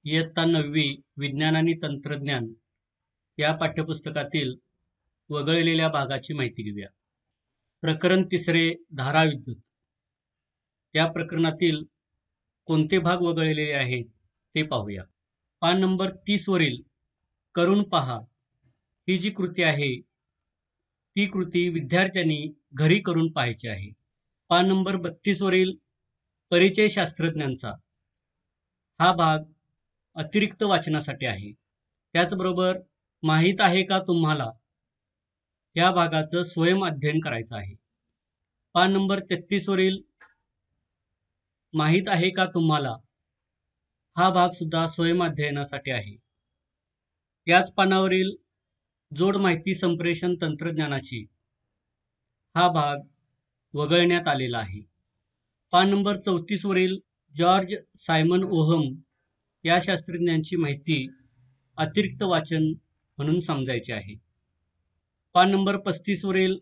इयत्ता 9वी विज्ञान आणि तंत्रज्ञान या पाठ्यपुस्तकातील वगळलेल्या भागाची माहिती घेऊया. प्रकरण 3 धाराविद्युत. या प्रकरणातील कोणते भाग वगळलेले आहेत ते पाहूया. पान नंबर 30 वरील करून पहा ही जी कृती आहे ती कृती विद्यार्थ्यांनी घरी करून पाहायची आहे. पान नंबर 32 वरील परिचय शास्त्रज्ञांचा हा भाग अतिरिक्त वाचनासाठी आहे. त्याचबरोबर माहीत आहे का तुम्हाला या भागाचं स्वयं अध्ययन करायचं आहे. पान नंबर 33 वरील माहीत आहे का तुम्हाला हा भाग सुद्धा स्वयं अध्ययनासाठी आहे. याच पानावरील जोड माहिती संप्रेषण तंत्रज्ञानाची हा भाग वगळण्यात आलेला आहे. पान नंबर 34 वरील जॉर्ज सायमन ओहम या शास्त्रज्ञांची माहिती अतिरिक्त वाचन म्हणून समजायची आहे. पान नंबर 35 वरील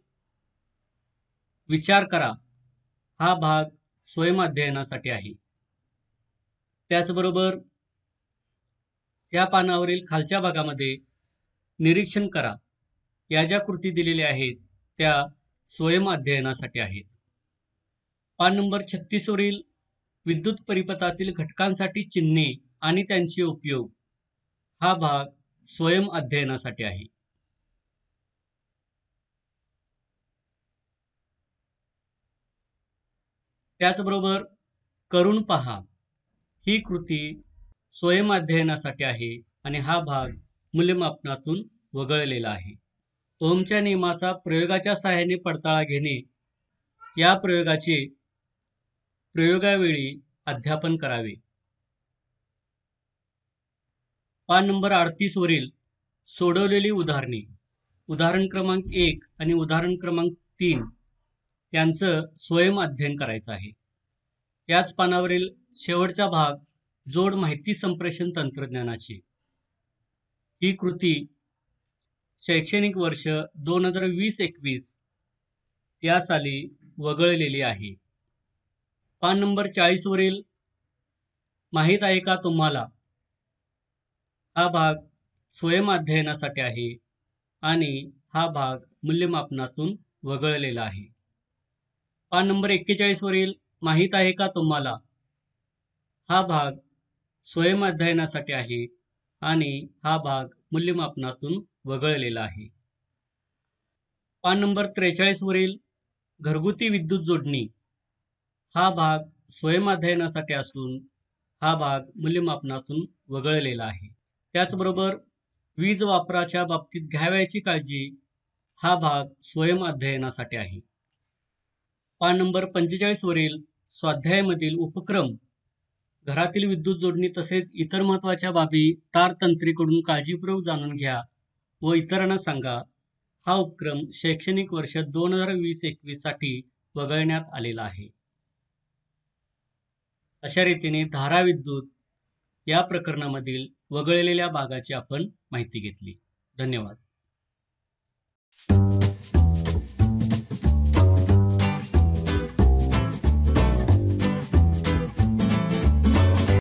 विचार करा हा भाग स्वयं अध्ययनासाठी आहे. त्याचबरोबर या पानावरील खालच्या भागामध्ये निरीक्षण करा या ज्या कृती दिलेल्या आहेत त्या स्वयं अध्ययनासाठी आहेत. पान नंबर 36 वरील विद्युत परिपथातील घटकांसाठी चिन्हे आणि त्यांचे उपयोग हा भाग स्वयं अध्ययनासाठी आहे. त्याचबरोबर करून पहा ही कृती स्वयं अध्ययनासाठी आहे आणि हा भाग मूल्यमापनातून वगळलेला आहे. ओहमच्या नियमाचा प्रयोगाच्या सहाय्याने पडताळा घेणे या प्रयोगाचे प्रयोगावेळी अध्यापन करावे. पान नंबर 38 वरील सोडवलेली उदाहरणे उदाहरण क्रमांक 1 आणि उदाहरण क्रमांक 3 यांचं स्वयं अध्ययन करायचं आहे. याच पानावरील शेवटचा भाग जोड माहिती संप्रेषण तंत्रज्ञानाची ही कृती शैक्षणिक वर्ष 2020-21 या साली वगळलेली आहे. पान नंबर 40 वरील माहीत आहे का तुम्हाला हा भाग स्वयं अध्ययनासाठी आहे आणि हा भाग मूल्यमापनातून वगळलेला आहे. पान नंबर 41 वरील माहीत आहे का तुम्हाला हा भाग स्वयं अध्ययनासाठी आहे आणि हा भाग मूल्यमापनातून वगळलेला आहे. पान नंबर 43 वरील घरगुती विद्युत जोडणी हा भाग स्वयं अध्ययनासाठी असून हा भाग मूल्यमापनातून वगळलेला आहे. त्याचबरोबर वीज वापराच्या बाबतीत घ्यावयाची काळजी हा भाग स्वयं अध्ययनासाठी आहे. पान नंबर 45 वरील स्वाध्यायामधील उपक्रम घरातील विद्युत जोडणी तसेच इतर महत्त्वाच्या बाबी तारतंत्रीकडून काळजीपूर्वक जाणून घ्या व इतरांना सांगा हा उपक्रम शैक्षणिक वर्ष 2020-21 साठी वगळण्यात आलेला आहे. अशा रीतीने धाराविद्युत या प्रकरणामधील वगळलेल्या भागाची आपण माहिती घेतली. धन्यवाद.